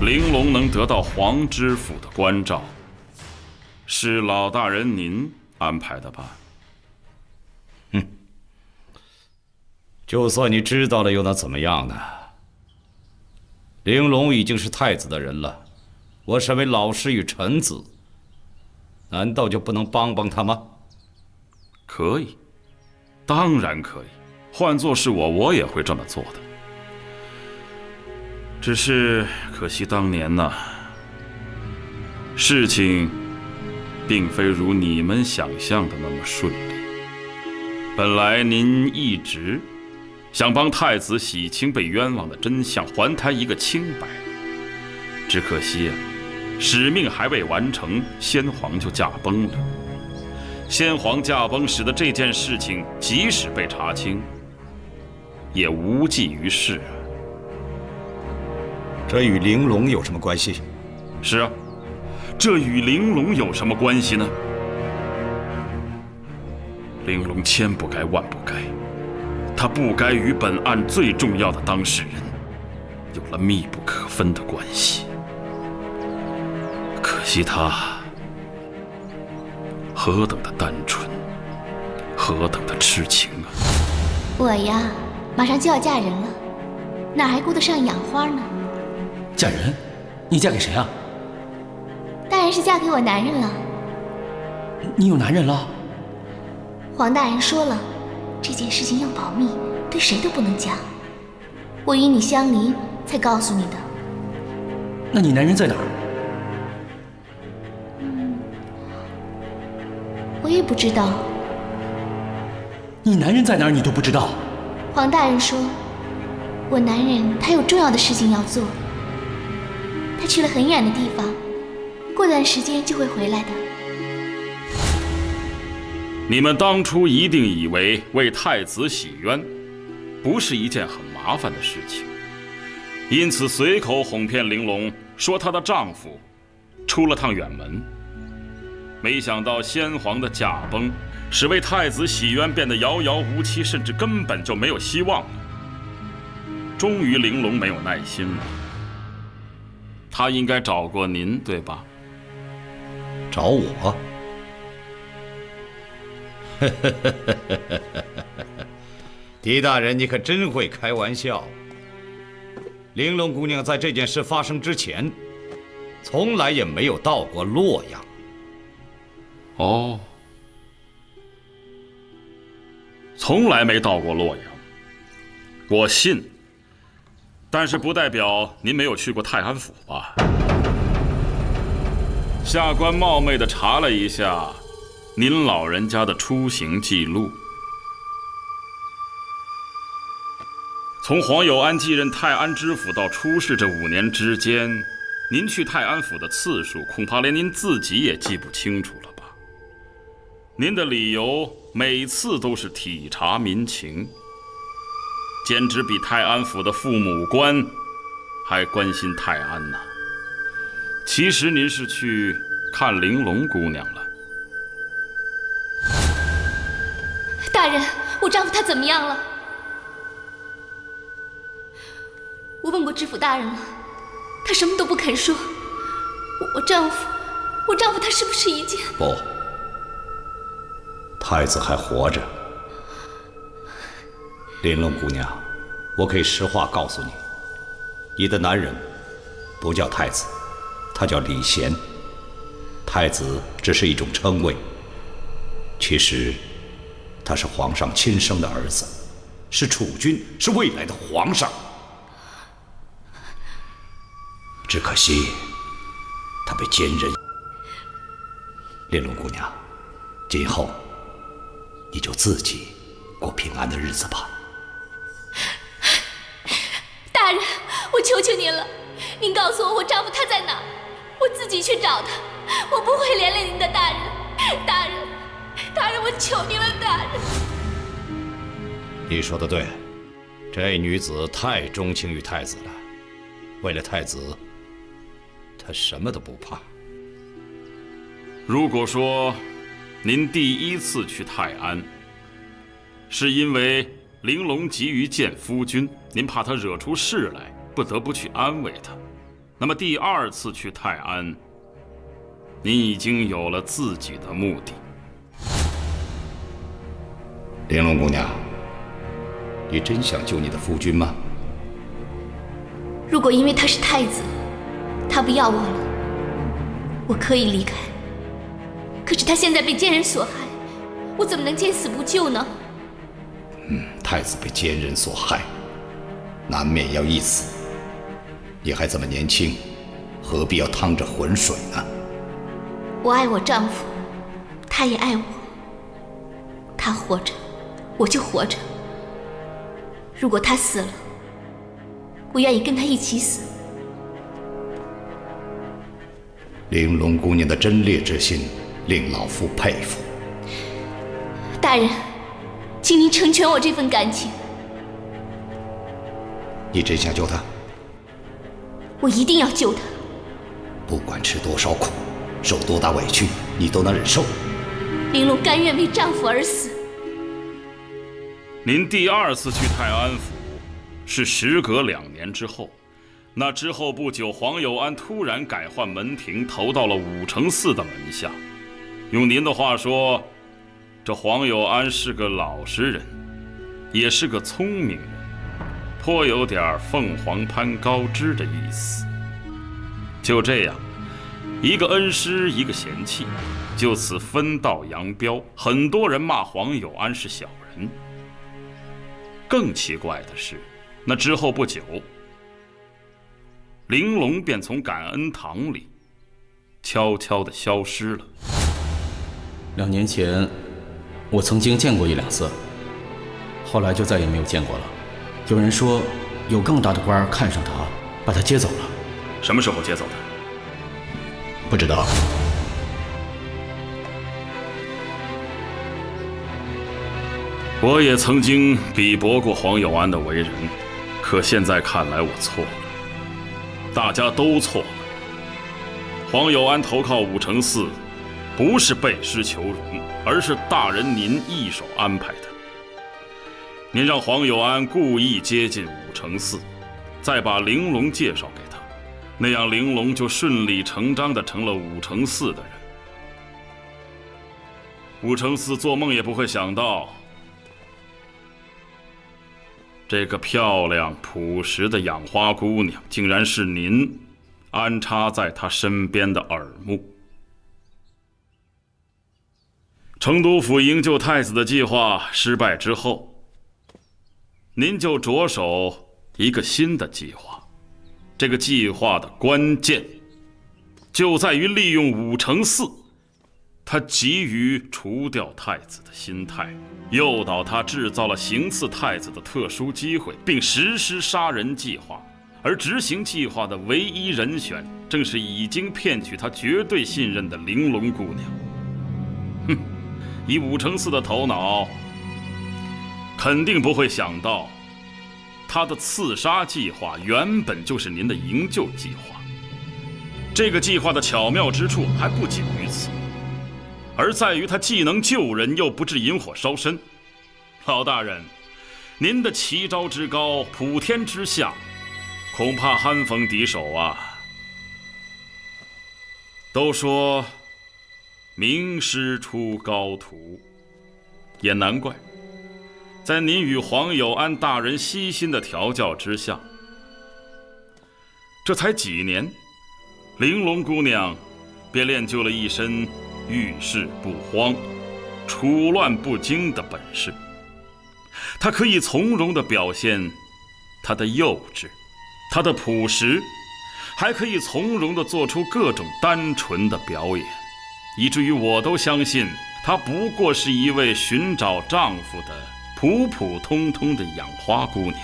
玲珑能得到皇知府的关照，是老大人您安排的吧？就算你知道了又能怎么样呢？玲珑已经是太子的人了，我身为老师与臣子，难道就不能帮帮他吗？可以，当然可以。换作是我也会这么做的。只是可惜当年呢，事情并非如你们想象的那么顺利。本来您一直想帮太子洗清被冤枉的真相，还他一个清白，只可惜使命还未完成，先皇就驾崩了。先皇驾崩使得这件事情即使被查清，也无济于事啊。这与玲珑有什么关系？是啊，这与玲珑有什么关系呢？玲珑千不该万不该，她不该与本案最重要的当事人有了密不可分的关系。可惜她何等的单纯，何等的痴情啊！我呀，马上就要嫁人了，哪还顾得上养花呢？嫁人？你嫁给谁啊？当然是嫁给我男人了。你有男人了？黄大人说了，这件事情要保密，对谁都不能讲。我与你相离，才告诉你的。那你男人在哪儿？我也不知道。你男人在哪儿你都不知道？黄大人说，我男人他有重要的事情要做，他去了很远的地方，过段时间就会回来的。你们当初一定以为为太子洗冤不是一件很麻烦的事情，因此随口哄骗玲珑说她的丈夫出了趟远门。没想到先皇的驾崩使为太子洗冤变得遥遥无期，甚至根本就没有希望了。终于玲珑没有耐心了，她应该找过您，对吧？找我？狄大人，你可真会开玩笑。玲珑姑娘在这件事发生之前，从来也没有到过洛阳。哦，从来没到过洛阳，我信。但是不代表您没有去过泰安府吧？下官冒昧地查了一下您老人家的出行记录，从黄有安继任泰安知府到出事这5年之间，您去泰安府的次数，恐怕连您自己也记不清楚了吧？您的理由每次都是体察民情，简直比泰安府的父母官还关心泰安呢。其实您是去看玲珑姑娘了。大人，我丈夫他怎么样了？我问过知府大人了，他什么都不肯说。我丈夫他是不是已经……不，太子还活着。玲珑姑娘，我可以实话告诉你，你的男人不叫太子，他叫李贤。太子只是一种称谓，其实他是皇上亲生的儿子，是储君，是未来的皇上。只可惜他被奸人。玲珑姑娘，今后你就自己过平安的日子吧。大人，我求求您了，您告诉我丈夫他在哪，我自己去找他，我不会连累您的。大人，大人，我求您了，大人。你说的对，这女子太钟情于太子了，为了太子，她什么都不怕。如果说您第一次去泰安，是因为玲珑急于见夫君，您怕他惹出事来，不得不去安慰他，那么第2次去泰安，您已经有了自己的目的。玲珑姑娘，你真想救你的夫君吗？如果因为他是太子，他不要我了，我可以离开。可是他现在被奸人所害，我怎么能见死不救呢？太子被奸人所害，难免要一死。你还这么年轻，何必要趟着浑水呢？我爱我丈夫，他也爱我。他活着，我就活着。如果他死了，我愿意跟他一起死。玲珑姑娘的贞烈之心令老夫佩服。大人，请您成全我这份感情。你真想救她？我一定要救她。不管吃多少苦，受多大委屈，你都能忍受。玲珑甘愿为丈夫而死。您第2次去泰安府，是时隔2年之后。那之后不久，黄有安突然改换门庭，投到了武承嗣的门下。用您的话说，这黄有安是个老实人，也是个聪明人，颇有点凤凰攀高枝的意思。就这样，一个恩师，一个贤妻，就此分道扬镳。很多人骂黄有安是小人。更奇怪的是，那之后不久，玲珑便从感恩堂里悄悄地消失了。2年前，我曾经见过1、2次，后来就再也没有见过了。有人说，有更大的官看上他，把他接走了。什么时候接走的？不知道。我也曾经比驳过黄有安的为人，可现在看来我错了，大家都错了。黄有安投靠武承嗣，不是背师求荣，而是大人您一手安排的。您让黄有安故意接近武承嗣，再把玲珑介绍给他，那样玲珑就顺理成章地成了武承嗣的人。武承嗣做梦也不会想到，这个漂亮朴实的养花姑娘，竟然是您安插在她身边的耳目。成都府营救太子的计划失败之后，您就着手一个新的计划。这个计划的关键就在于利用武承嗣他急于除掉太子的心态，诱导他制造了行刺太子的特殊机会，并实施杀人计划。而执行计划的唯一人选，正是已经骗取他绝对信任的玲珑姑娘。哼，以武承嗣的头脑，肯定不会想到，他的刺杀计划原本就是您的营救计划。这个计划的巧妙之处还不仅于此，而在于他既能救人，又不致引火烧身。老大人，您的奇招之高，普天之下，恐怕酣逢敌手啊！都说名师出高徒，也难怪，在您与黄有安大人悉心的调教之下，这才几年，玲珑姑娘便练就了一身遇事不慌、处乱不惊的本事。她可以从容地表现她的幼稚，她的朴实，还可以从容地做出各种单纯的表演，以至于我都相信她不过是一位寻找丈夫的普普通通的养花姑娘。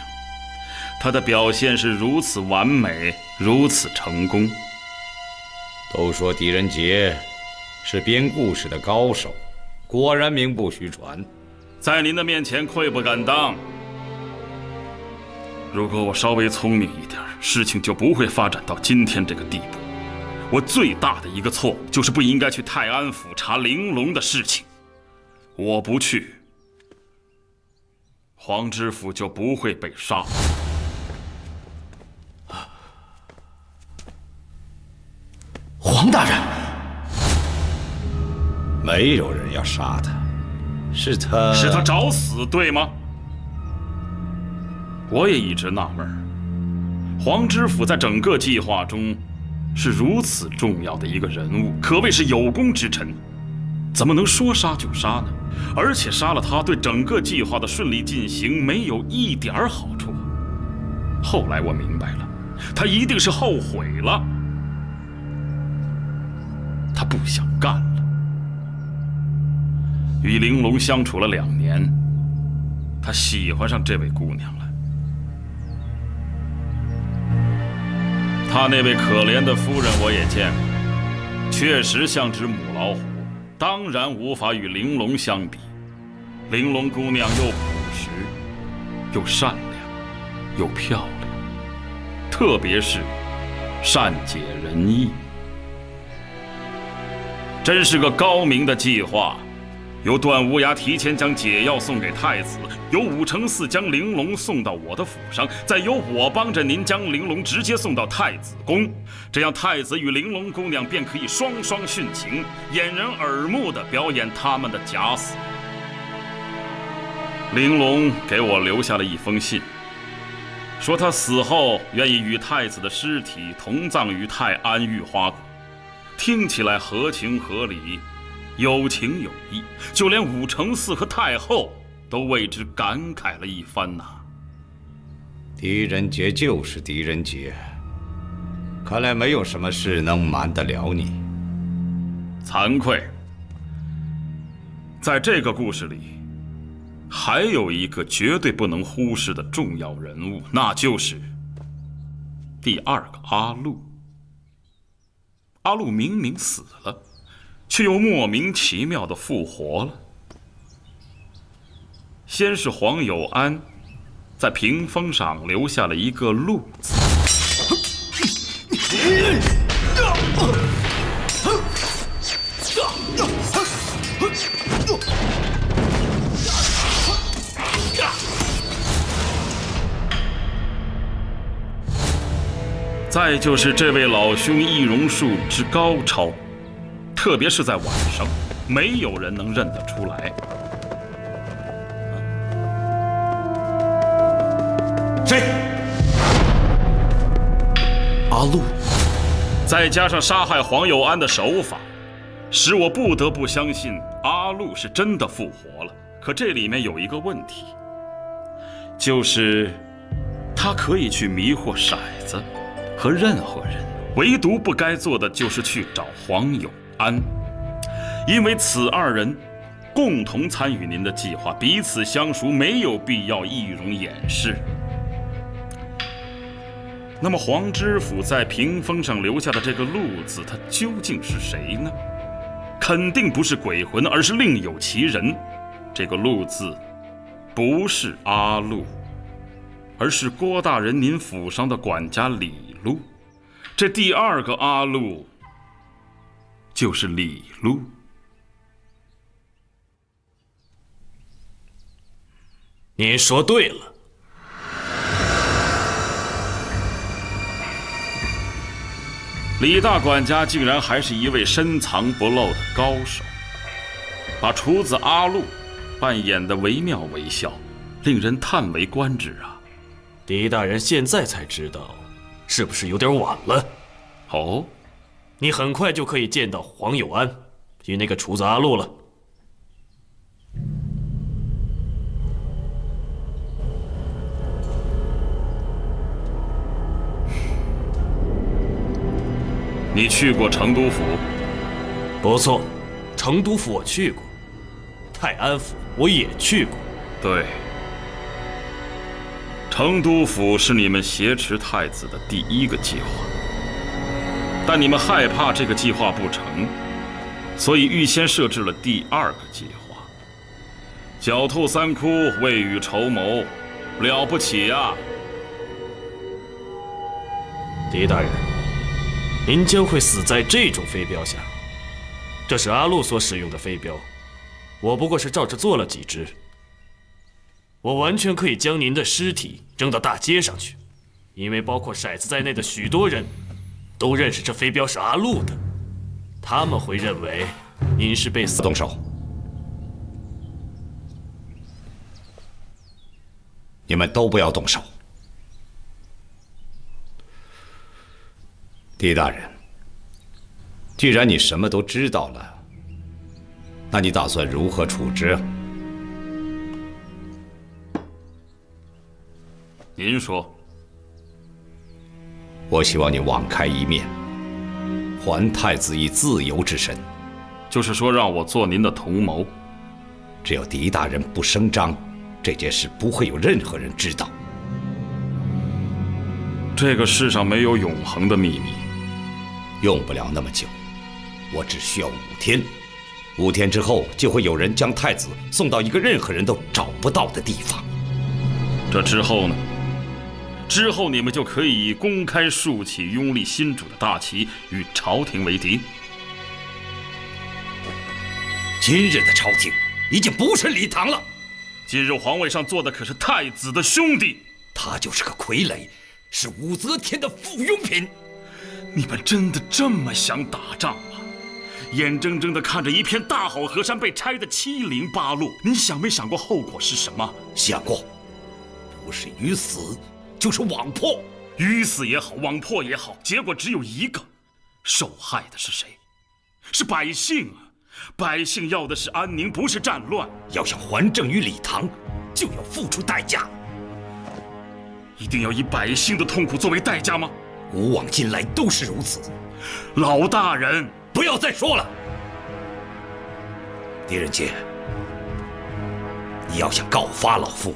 她的表现是如此完美，如此成功。都说狄仁杰是编故事的高手，果然名不虚传。在您的面前愧不敢当。如果我稍微聪明一点，事情就不会发展到今天这个地步。我最大的一个错误就是不应该去泰安府查玲珑的事情。我不去，黄知府就不会被杀。黄大人，没有人要杀他，是他找死，对吗？我也一直纳闷，黄知府在整个计划中是如此重要的一个人物，可谓是有功之臣，怎么能说杀就杀呢？而且杀了他，对整个计划的顺利进行没有一点好处。后来我明白了，他一定是后悔了，他不想干了。与玲珑相处了2年，他喜欢上这位姑娘了。他那位可怜的夫人我也见过，确实像只母老虎，当然无法与玲珑相比。玲珑姑娘又朴实，又善良，又漂亮，特别是善解人意。真是个高明的计划，由段无涯提前将解药送给太子，由武承嗣将玲珑送到我的府上，再由我帮着您将玲珑直接送到太子宫，这样太子与玲珑姑娘便可以双双殉情，掩人耳目地表演他们的假死。玲珑给我留下了一封信，说她死后愿意与太子的尸体同葬于泰安御花谷，听起来合情合理，有情有义，就连武承嗣和太后都为之感慨了一番呐。狄仁杰就是狄仁杰，看来没有什么事能瞒得了你。惭愧，在这个故事里，还有一个绝对不能忽视的重要人物，那就是第2个阿禄。阿禄明明死了，却又莫名其妙地复活了。先是黄有安在屏风上留下了一个禄字，再就是这位老兄易容术之高超，特别是在晚上，没有人能认得出来。谁？阿禄。再加上杀害黄有安的手法，使我不得不相信阿禄是真的复活了。可这里面有一个问题，就是他可以去迷惑骰子和任何人，唯独不该做的就是去找黄有安，因为此二人共同参与您的计划，彼此相熟，没有必要易容掩饰。那么黄知府在屏风上留下的这个禄字，他究竟是谁呢？肯定不是鬼魂，而是另有其人。这个禄字不是阿禄，而是郭大人您府上的管家李禄。这第二个阿禄就是李禄。您说对了。李大管家竟然还是一位深藏不露的高手，把厨子阿禄扮演得惟妙惟肖，令人叹为观止啊！狄大人现在才知道，是不是有点晚了？哦，你很快就可以见到黄有安与那个厨子阿禄了。你去过成都府？不错，成都府我去过，泰安府我也去过。对，成都府是你们挟持太子的第一个计划，但你们害怕这个计划不成，所以预先设置了第二个计划。狡兔三窟，未雨绸缪，了不起啊！狄大人，您将会死在这种飞镖下。这是阿禄所使用的飞镖，我不过是照着做了几只。我完全可以将您的尸体扔到大街上去，因为包括骰子在内的许多人都认识这飞镖是阿禄的，他们会认为您是被动手。你们都不要动手。狄大人，既然你什么都知道了，那你打算如何处置？您说。我希望你网开一面，还太子以自由之身。就是说让我做您的同谋。只要狄大人不声张，这件事不会有任何人知道。这个世上没有永恒的秘密。用不了那么久，我只需要5天。5天之后，就会有人将太子送到一个任何人都找不到的地方。这之后呢？之后你们就可以公开竖起拥立新主的大旗，与朝廷为敌。今日的朝廷已经不是礼堂了。今日皇位上坐的可是太子的兄弟，他就是个傀儡，是武则天的附庸品。你们真的这么想打仗吗？眼睁睁地看着一片大好河山被拆得七零八落，你想没想过后果是什么？想过，不是鱼死，就是网破。鱼死也好，网破也好，结果只有一个，受害的是谁？是百姓啊！百姓要的是安宁，不是战乱。要想还政于礼堂，就要付出代价。一定要以百姓的痛苦作为代价吗？古往今来都是如此。老大人，不要再说了。狄仁杰，你要想告发老夫，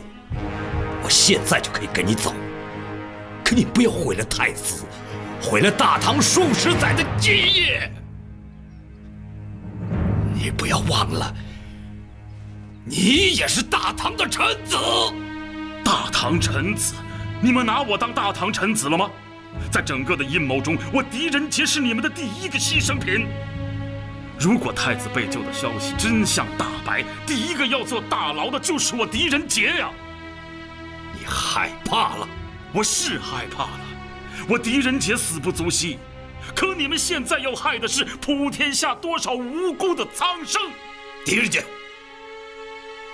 我现在就可以跟你走。可你不要毁了太子，毁了大唐数十载的基业。你不要忘了，你也是大唐的臣子。大唐臣子？你们拿我当大唐臣子了吗？在整个的阴谋中，我狄仁杰是你们的第一个牺牲品。如果太子被救的消息真相大白，第一个要坐大牢的就是我狄仁杰呀！你害怕了？我是害怕了。我狄仁杰死不足惜，可你们现在要害的是普天下多少无辜的苍生。狄仁杰，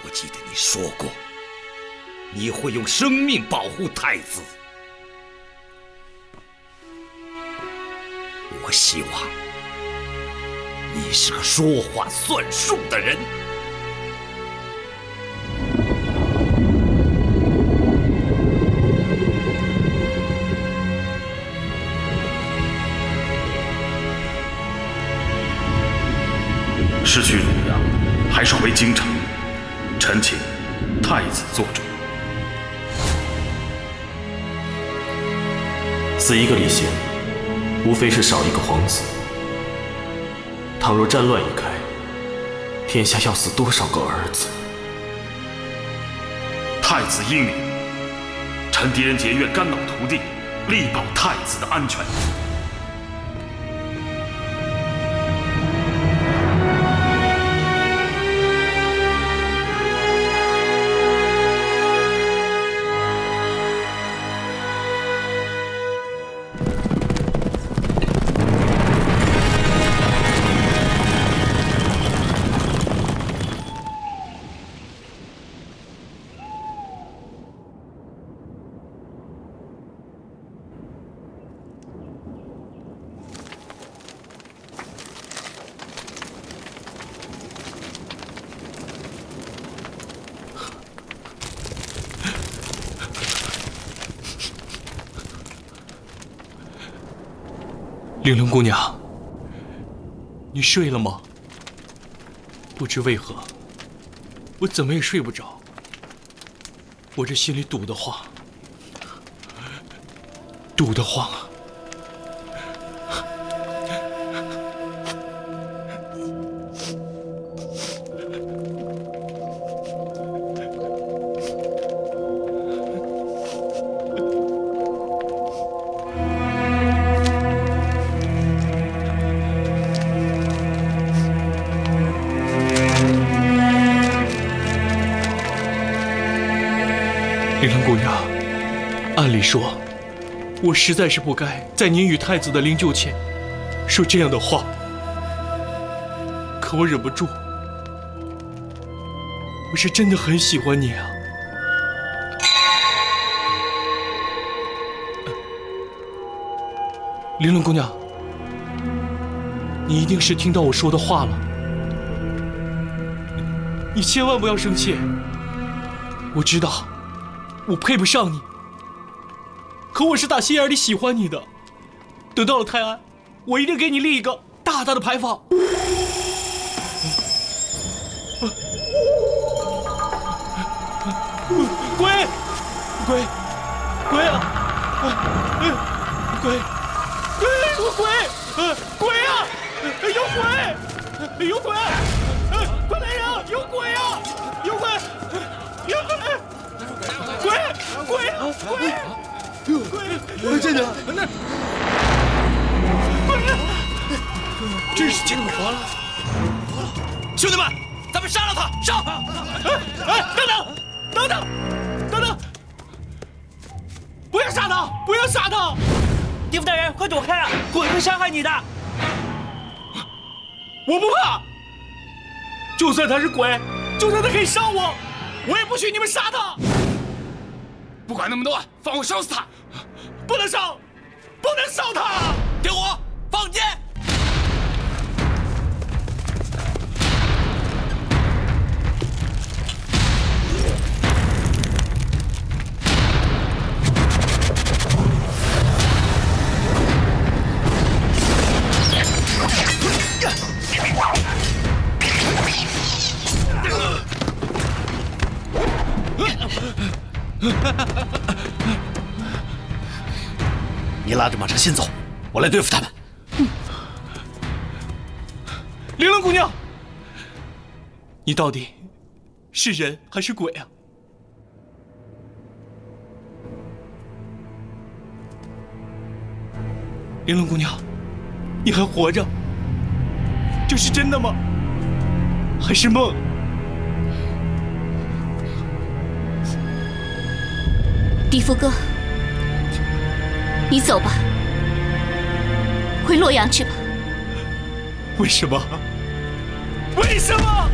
我记得你说过，你会用生命保护太子。我希望你是个说话算数的人。失去汝阳，还是回京城。臣请太子做主。死一个李贤，无非是少一个皇子。倘若战乱一开，天下要死多少个儿子？太子英明，臣狄仁杰愿肝脑涂地，力保太子的安全。玲珑姑娘，你睡了吗？不知为何，我怎么也睡不着。我这心里堵得慌，堵得慌啊！玲珑姑娘，按理说，我实在是不该在您与太子的灵柩前说这样的话，可我忍不住，我是真的很喜欢你啊！玲珑姑娘，你一定是听到我说的话了，你千万不要生气。我知道我配不上你，可我是打心眼里喜欢你的。等到了泰安，我一定给你立一个大大的牌坊。鬼，鬼，鬼啊！鬼，鬼，鬼啊！有鬼！有鬼！快来人！有鬼啊！有鬼！有鬼！鬼！真的？真是见鬼了！兄弟们，咱们杀了他！上！等等！不要杀他！不要杀他！地府大人，快躲开啊！鬼会伤害你的。我不怕，就算他是鬼，就算他可以伤我，我也不许你们杀他。不管那么多，放我烧死他！不能烧，不能烧他！点火，放箭！你拉着马车先走，我来对付他们。玲珑姑娘，你到底是人还是鬼啊？玲珑姑娘，你还活着？这是真的吗？还是梦？地福哥，你走吧，回洛阳去吧。为什么？为什么？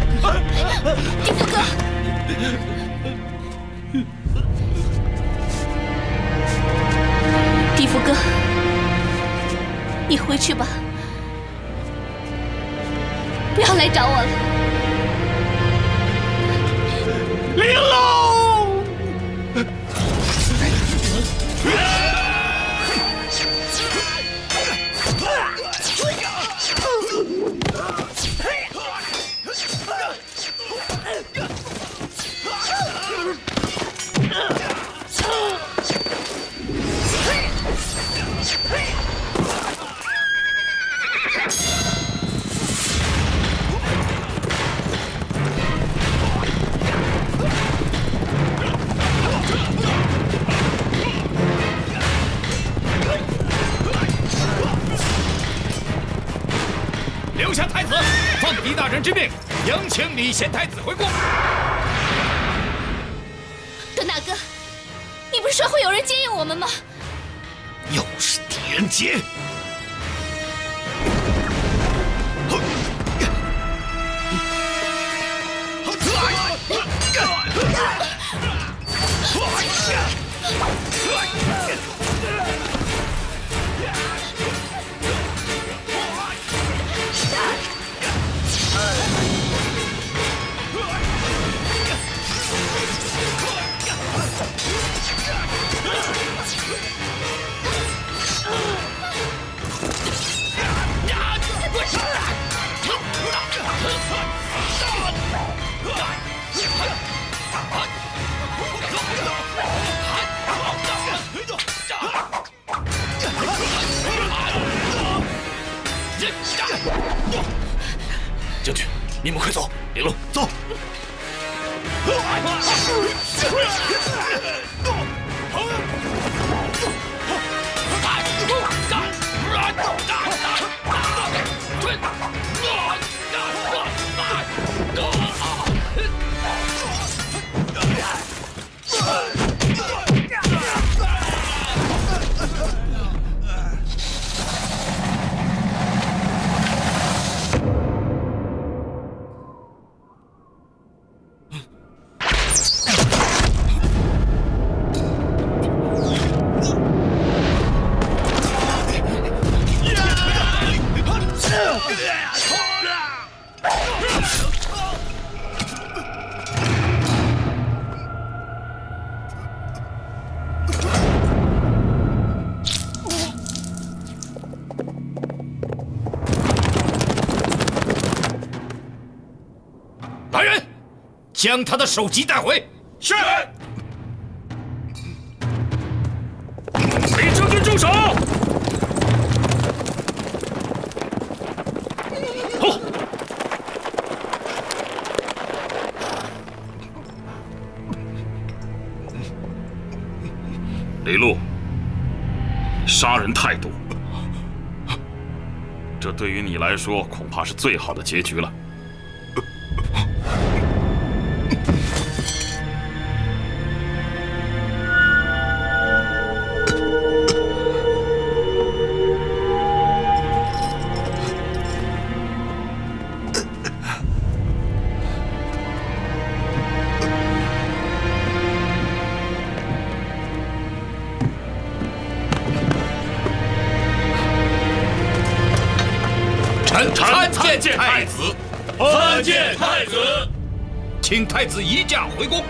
地福哥。你回去吧，不要来找我了。玲珑！留下太子，奉狄大人之命，迎请李贤太子回宫。段大哥，你不是说会有人接应我们吗？又是狄仁杰！将军，你们快走！玲珑，走！来人，将他的首级带回。是。李将军住手！好。李禄，杀人太多，这对于你来说恐怕是最好的结局了。参见太子，参见太子，请太子移驾回宫。